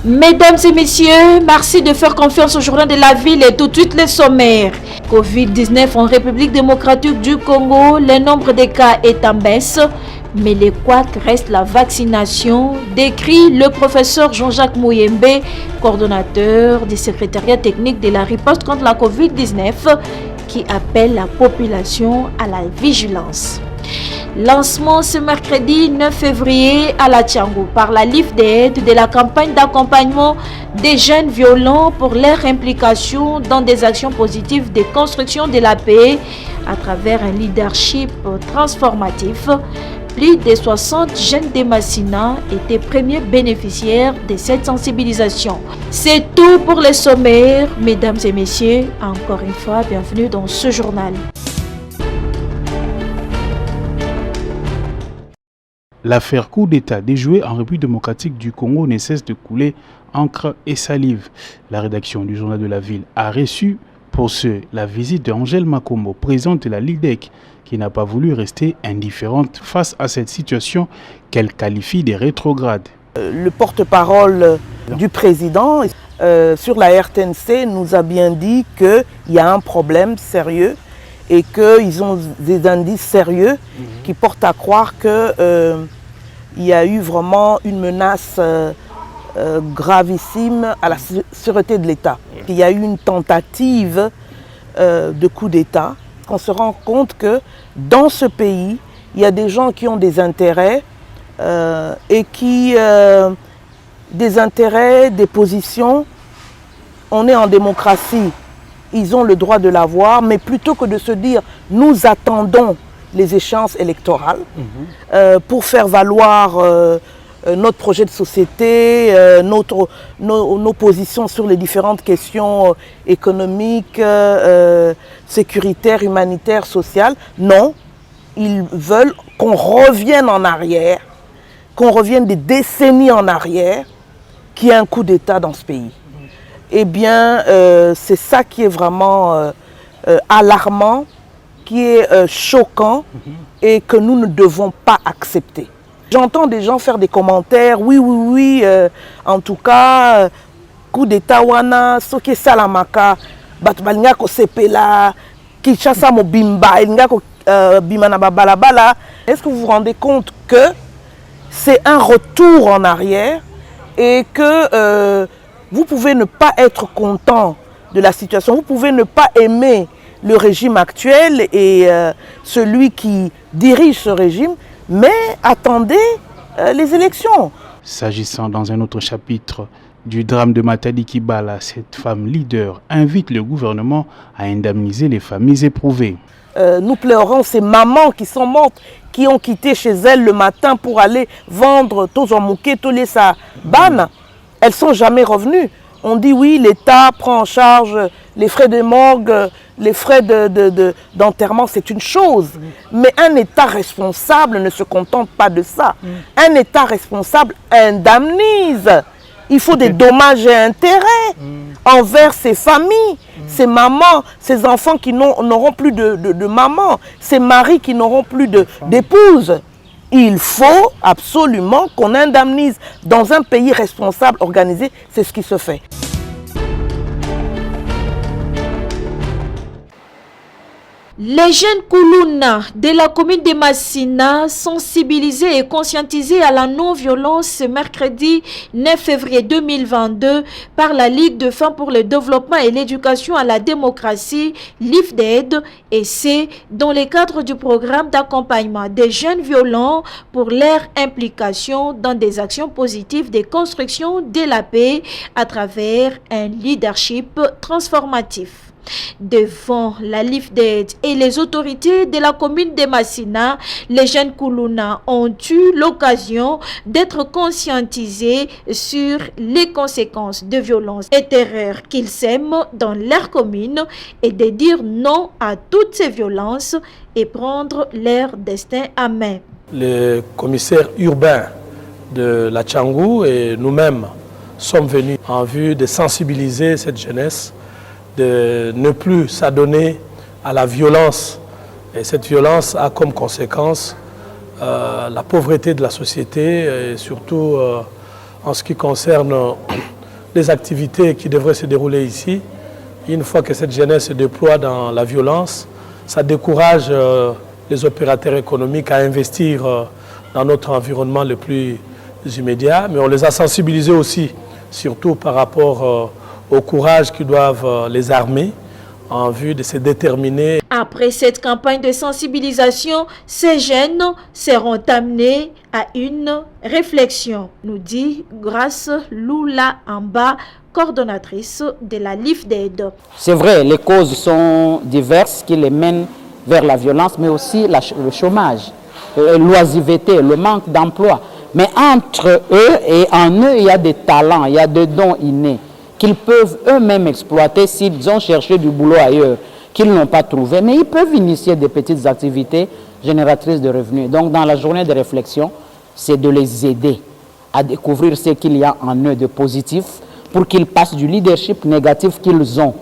Mesdames et messieurs, merci de faire confiance au journal de la ville et tout de suite les sommaires. Covid-19 en République démocratique du Congo, le nombre de cas est en baisse, mais le couac reste la vaccination, décrit le professeur Jean-Jacques Mouyembe, coordonnateur du secrétariat technique de la riposte contre la Covid-19, qui appelle la population à la vigilance. Lancement ce mercredi 9 février à la Tchangou par la LIFDED de la campagne d'accompagnement des jeunes violents pour leur implication dans des actions positives de construction de la paix à travers un leadership transformatif. Plus de 60 jeunes de Massina étaient premiers bénéficiaires de cette sensibilisation. C'est tout pour les sommaires. Mesdames et messieurs, encore une fois, bienvenue dans ce journal. L'affaire coup d'État déjouée en République démocratique du Congo ne cesse de couler encre et salive. La rédaction du journal de la ville a reçu pour ce la visite d'Angèle Makombo, présidente de la LIDEC, qui n'a pas voulu rester indifférente face à cette situation qu'elle qualifie de rétrograde. Le porte-parole du président sur la RTNC nous a bien dit qu'il y a un problème sérieux et qu'ils ont des indices sérieux qui portent à croire qu'il y a eu vraiment une menace gravissime à la sûreté de l'État. Il y a eu une tentative de coup d'État. On se rend compte que dans ce pays, il y a des gens qui ont des intérêts et qui, des intérêts, des positions. On est en démocratie. Ils ont le droit de l'avoir, mais plutôt que de se dire « nous attendons les échéances électorales pour faire valoir notre projet de société, nos positions sur les différentes questions économiques, sécuritaires, humanitaires, sociales ». Non, ils veulent qu'on revienne en arrière, qu'on revienne des décennies en arrière, qu'il y ait un coup d'État dans ce pays. Eh bien, c'est ça qui est vraiment alarmant, qui est choquant et que nous ne devons pas accepter. J'entends des gens faire des commentaires, oui, en tout cas, coup d'État wana, soki salamaka, batbalinga ko sepela, Kinshasa mo bimba, elinga ko bimana balabala. Est-ce que vous vous rendez compte que c'est un retour en arrière et que vous pouvez ne pas être content de la situation, vous pouvez ne pas aimer le régime actuel et celui qui dirige ce régime, mais attendez les élections. S'agissant dans un autre chapitre du drame de Matadi Kibala, cette femme leader invite le gouvernement à indemniser les familles éprouvées. Nous pleurons ces mamans qui sont mortes, qui ont quitté chez elles le matin pour aller vendre Tozomouké, Tolesa, Ban. Elles ne sont jamais revenues. On dit oui, l'État prend en charge les frais de morgue, les frais d'enterrement, c'est une chose. Mais un État responsable ne se contente pas de ça. Un État responsable indemnise. Il faut des dommages et intérêts envers ces familles, ces mamans, ces enfants qui n'auront plus de maman, ces maris qui n'auront plus d'épouse. Il faut absolument qu'on indemnise dans un pays responsable, organisé, c'est ce qui se fait. Les jeunes Koulouna de la commune de Massina, sensibilisés et conscientisés à la non-violence ce mercredi 9 février 2022 par la Ligue de femmes pour le développement et l'éducation à la démocratie, LIFDED, et c'est dans le cadre du programme d'accompagnement des jeunes violents pour leur implication dans des actions positives de construction de la paix à travers un leadership transformatif. Devant la LIFDED et les autorités de la commune de Massina, les jeunes Koulouna ont eu l'occasion d'être conscientisés sur les conséquences de violences et terreurs qu'ils sèment dans leur commune et de dire non à toutes ces violences et prendre leur destin à main. Le commissaire urbain de la Tchangou et nous-mêmes sommes venus en vue de sensibiliser cette jeunesse, de ne plus s'adonner à la violence. Et cette violence a comme conséquence la pauvreté de la société, et surtout en ce qui concerne les activités qui devraient se dérouler ici. Une fois que cette jeunesse se déploie dans la violence, ça décourage les opérateurs économiques à investir dans notre environnement le plus immédiat. Mais on les a sensibilisés aussi, surtout par rapport au courage que doivent les armées en vue de se déterminer. Après cette campagne de sensibilisation, ces jeunes seront amenés à une réflexion, nous dit Grace Lula Amba, coordonnatrice de la LIFDED. C'est vrai, les causes sont diverses qui les mènent vers la violence, mais aussi le chômage, l'oisiveté, le manque d'emploi. Mais entre eux et en eux, il y a des talents, il y a des dons innés qu'ils peuvent eux-mêmes exploiter s'ils ont cherché du boulot ailleurs, qu'ils n'ont pas trouvé. Mais ils peuvent initier des petites activités génératrices de revenus. Donc dans la journée de réflexion, c'est de les aider à découvrir ce qu'il y a en eux de positif pour qu'ils passent du leadership négatif qu'ils ont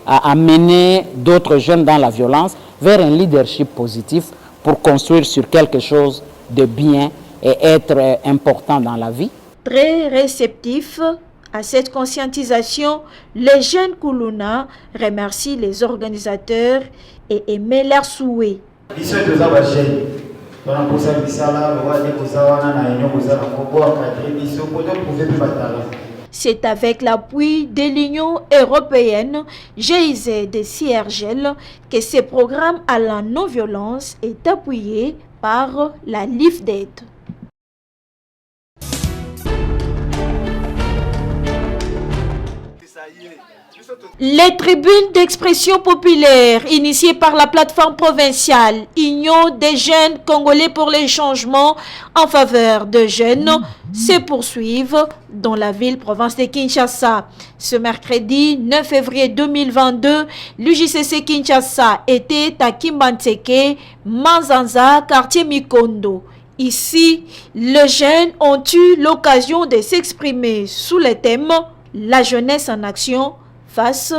à amener d'autres jeunes dans la violence vers un leadership positif pour construire sur quelque chose de bien et être important dans la vie. Très réceptif à cette conscientisation, les jeunes Kuluna remercient les organisateurs et émettent leurs souhaits. C'est avec l'appui de l'Union européenne, GIZ et CIRGL, que ce programme à la non-violence est appuyé par la LIFDED. Les tribunes d'expression populaire initiées par la plateforme provinciale Union des jeunes congolais pour les changements en faveur de jeunes se poursuivent dans la ville-province de Kinshasa. Ce mercredi 9 février 2022, l'UJCC Kinshasa était à Kimbantseke, Manzanza, quartier Mikondo. Ici, les jeunes ont eu l'occasion de s'exprimer sous le thème « La jeunesse en action » face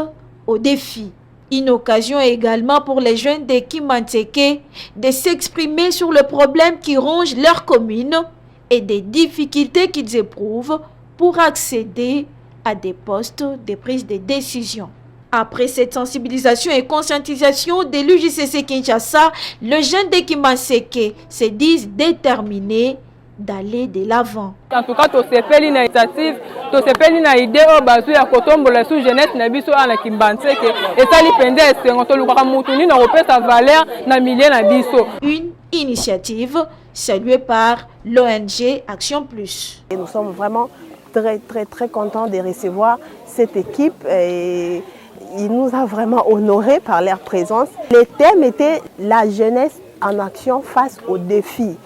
aux défis. Une occasion également pour les jeunes de Kimbantseke de s'exprimer sur le problème qui ronge leur commune et des difficultés qu'ils éprouvent pour accéder à des postes de prise de décision. Après cette sensibilisation et conscientisation de l'UJCC Kinshasa, les jeunes de Kimbantseke se disent déterminés d'aller de l'avant. En tout cas, to sepeli na initiative, to sepeli na idée o bazu ya kotombola sous jeunesse na biso ana Kimbantseke etali pende esengo to lukaka mutu ni na kopesa valeur na milieu na biso. Une initiative saluée par l'ONG Action Plus. Et nous sommes vraiment très contents de recevoir cette équipe et il nous a vraiment honorés par leur présence. Le thème était la jeunesse en action face aux défis.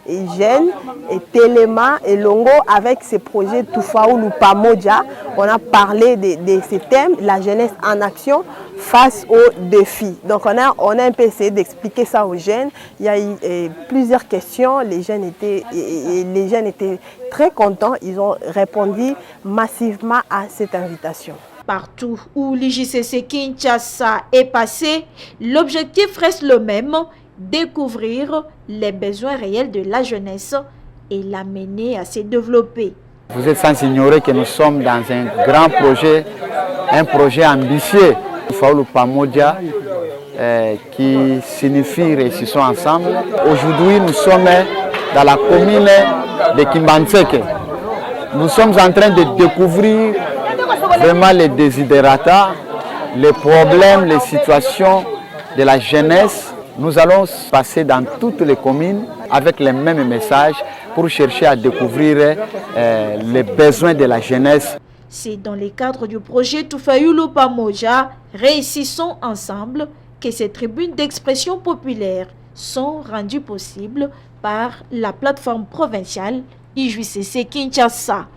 Et jeunes, et Téléma, et Longo, avec ces projets Tufaoulou Pamoja, on a parlé de ces thèmes, la jeunesse en action face aux défis. Donc on a un peu essayé d'expliquer ça aux jeunes. Il y a eu plusieurs questions, les jeunes étaient très contents, ils ont répondu massivement à cette invitation. Partout où l'IJCC Kinshasa est passé, l'objectif reste le même, découvrir les besoins réels de la jeunesse et l'amener à se développer. Vous êtes sans ignorer que nous sommes dans un grand projet, un projet ambitieux, Tufaoulou Pamoja, qui signifie réussissons ensemble. Aujourd'hui, nous sommes dans la commune de Kimbantseke. Nous sommes en train de découvrir vraiment les desiderata, les problèmes, les situations de la jeunesse. Nous allons passer dans toutes les communes avec les mêmes messages pour chercher à découvrir les besoins de la jeunesse. C'est dans le cadre du projet Tufaoulou Pamoja, réussissons ensemble, que ces tribunes d'expression populaire sont rendues possibles par la plateforme provinciale IJCC Kinshasa.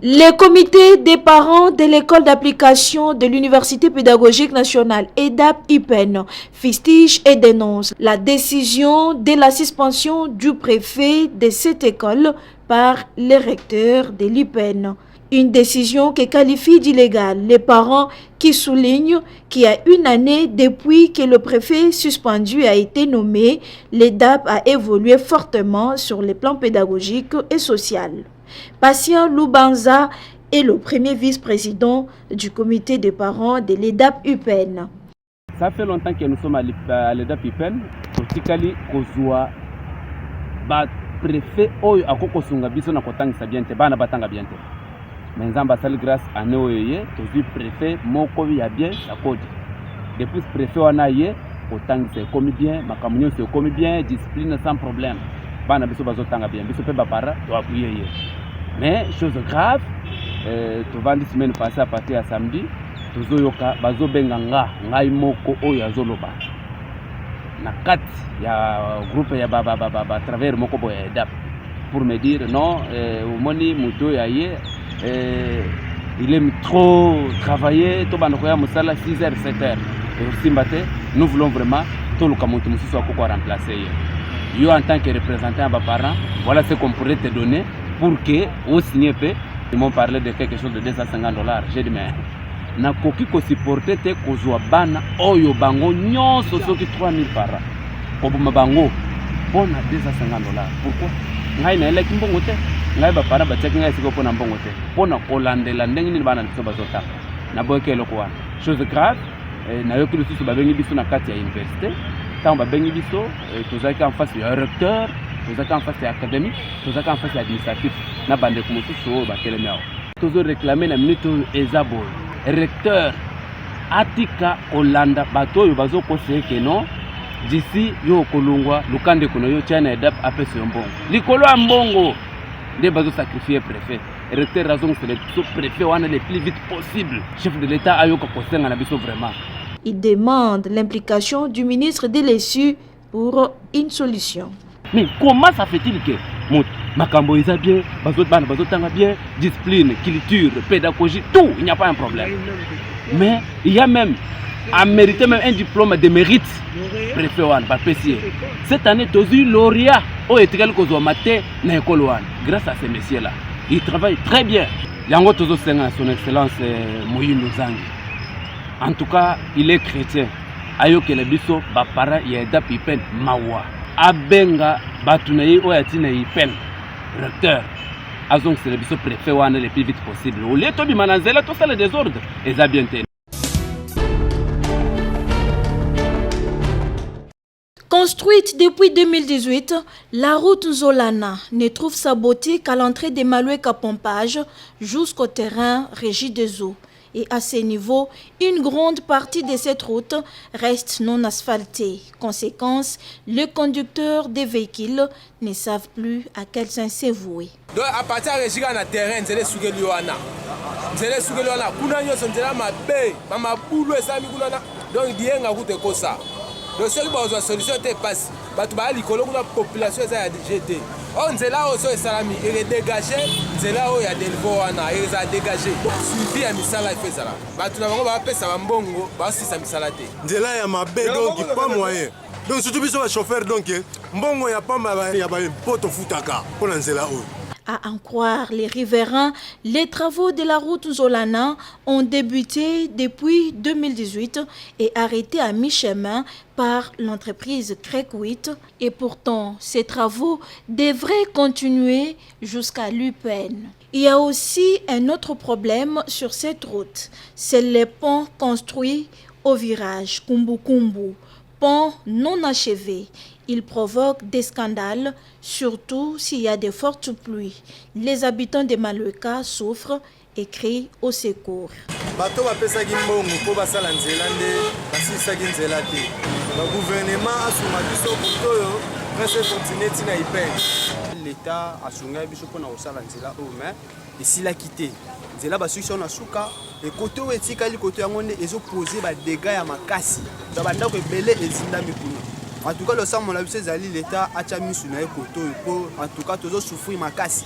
Le comité des parents de l'école d'application de l'Université pédagogique nationale EDAP-IPEN fustige et dénonce la décision de la suspension du préfet de cette école par le recteur de l'IPEN. Une décision qui qualifie d'illégale les parents qui soulignent qu'il y a une année depuis que le préfet suspendu a été nommé, l'EDAP a évolué fortement sur les plans pédagogiques et social. Patient Loubanza est le premier vice-président du comité des parents de l'EDAP UPEN. Ça fait longtemps que nous sommes à l'EDAP UPEN. Politikali kozwa ba préfet oyo akoko sunga biso na kotangisa bien te bana batanga bien te. Mais nzamba sali grâce à nous yé tozi préfet moko ya bien sakodi. Depuis préfet wana yé kotangisa komi bien, makamunyo se komi bien, discipline sans problème. Bana biso bazotanga bien, biso pe bapara to appuyer yé. Mais chose grave, tu vandi semaine passée à partir à samedi, tozoyoka bazobenga ngai moko oyo azoloba. Na kati ya groupe ya travers moko boya EDAP pour me dire non, moni muto ya ye il aime trop travailler, to banokoya musala 6h 7h. Et simbate, nous voulons vraiment tout le kamutu mususu akoko remplacer ye. Yo en tant que représentant à parents, voilà ce qu'on pourrait te donner pour que au signer pe. Ils m'ont parlé de quelque chose de $250. J'ai dit mais na koki ko supporter te kozwa bana oyo bango nyonso soki 3000 par an. Kobuma bango pona $250. Pourquoi? Ngai na eleki mbongo te. Ngai ba para ba teki ngai siko pona mbongo te. Pona kolandela ndenge ni bana biso bazota. Na boyeke eloko wana. Chose grave, na yoki lisusu babengi biso na kati ya université. Tant babengi biso tozaki en face ya recteur, tozaki en face ya académique, tozaki en face ya administratif. Na bande kumususu oyo batelemi awa. Tozo réclamer na minute eza boye. Recteur atika kolanda bato oyo bazokoseye ke non d'ici yo kolungwa lukande kono yo China EDAP apesi yo mbongo likolo ya mbongo nde bazosacrifier préfet. Recteur razon c'est le préfet wana le plus vite possible. Chef de l'État ayoka kosenga na biso vraiment. Il demande l'implication du ministre de l'ESU pour une solution. Mais comment ça fait-il que makambo isa bien, bana bazotanga bien, discipline, culture, pédagogie, tout, il n'y a pas un problème. Mais il y a même à mériter même un diplôme de mérite préfet wan par PCA. Cette année tozu lauréat au etikali kozwa maté na école wan. Grâce à ces messieurs là, ils travaillent très bien. Yango tozo senga son excellence Moyindo Zangi. En tout cas, il est chrétien. Ayoke le biso ba para ya EDAP UPEN mawa. Abenga batunayi oyatina IPEN recteur azong c'est le biso préfet wana le plus vite possible au lieu to bimanazela tout ça le désordre et ça bien tel. Construite depuis 2018, la route Nzolana ne trouve sa beauté qu'à l'entrée des Maloueka Pompage jusqu'au terrain régi des eaux. Et à ce niveau, une grande partie de cette route reste non asphaltée. Conséquence, les conducteurs des véhicules ne savent plus à quel sens se vouer. Donc à partir de ce terrain, c'est les Sougeliwana. C'est les Sougeliwana. Kunanyo sont là ma paix, ma boulot et ça mi kunana. Donc bien à route comme ça. Donc c'est une solution qui passe. Batu ba likolo kuna population ça a jeté. On nzela oso esalami et dégagé, nzela o ya delvo wana et ça dégagé. Suivi ya misala fait ça là. Batu na bango ba pesa mbongo, ba sisa misala te. Nzela ya mabe donc pas moyen. Donc surtout biso ba chauffeur donc mbongo ya pas ya ba poto futaka pour nzela o. À en croire les riverains, les travaux de la route Zolana ont débuté depuis 2018 et arrêté à mi-chemin par l'entreprise Crekwit. Et pourtant, ces travaux devraient continuer jusqu'à l'UPEN. Il y a aussi un autre problème sur cette route, c'est les ponts construits au virage Kumbu-Kumbu, ponts non achevés. Il provoque des scandales, surtout s'il y a de fortes pluies. Les habitants de Maloueka souffrent et crient au secours. Bato bapesaki mbongo po basala nzela nde basilisaki nzela te. Le gouvernement asuma biso butoyo presque continuer tina IPEN. L'État asunga biso pona kosala nzela oyo mais esilaki te. Nzela basuki na suka et côté oyo etikali côté yango nde ezoposer ba dégâts ya makasi. Bandako ebele ezindami kuna. En tout cas, le sang, mon avis, c'est l'État a mis sur le côté. En tout cas, tous souffrir ma casse.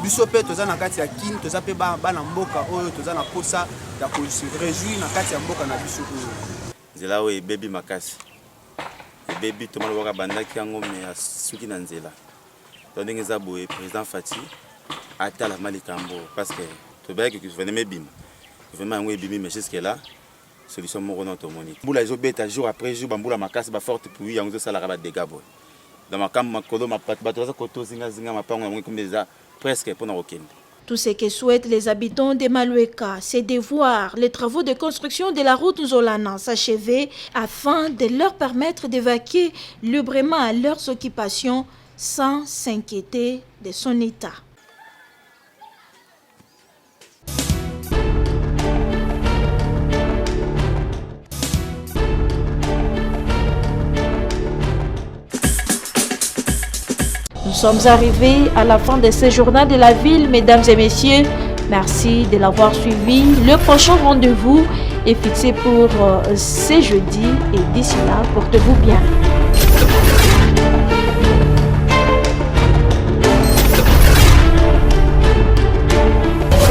Bisopé, tous en akati ya kin, tous apé ba na mboka oyo, tous en aposa, ya ko se réjouir na kati ya mboka na biso oyo. Nzela oyo baby makasi. Baby to malwaka bandaki yango me asuki na nzela. Tondenge za boye président Fati atala malikambo parce que Tu vois que le gouvernement est bim. Le gouvernement est bim, mais jusqu'à là, solution mon renom tomoni. Boula ils obéissent jour après jour, bamboula ma casse, ba forte puis y a un autre salaire à dégâts boy. Dans ma cam ma colo ma patte, bateau ça koto zinga ma pa on comme déjà presque pour na aucun. Tout ce que souhaitent les habitants de Malueka, c'est de voir les travaux de construction de la route Nzolana s'achever afin de leur permettre d'évacuer librement à leurs occupations sans s'inquiéter de son état. Nous sommes arrivés à la fin de ce journal de la ville, mesdames et messieurs. Merci de l'avoir suivi. Le prochain rendez-vous est fixé pour ce jeudi et d'ici là, portez-vous bien.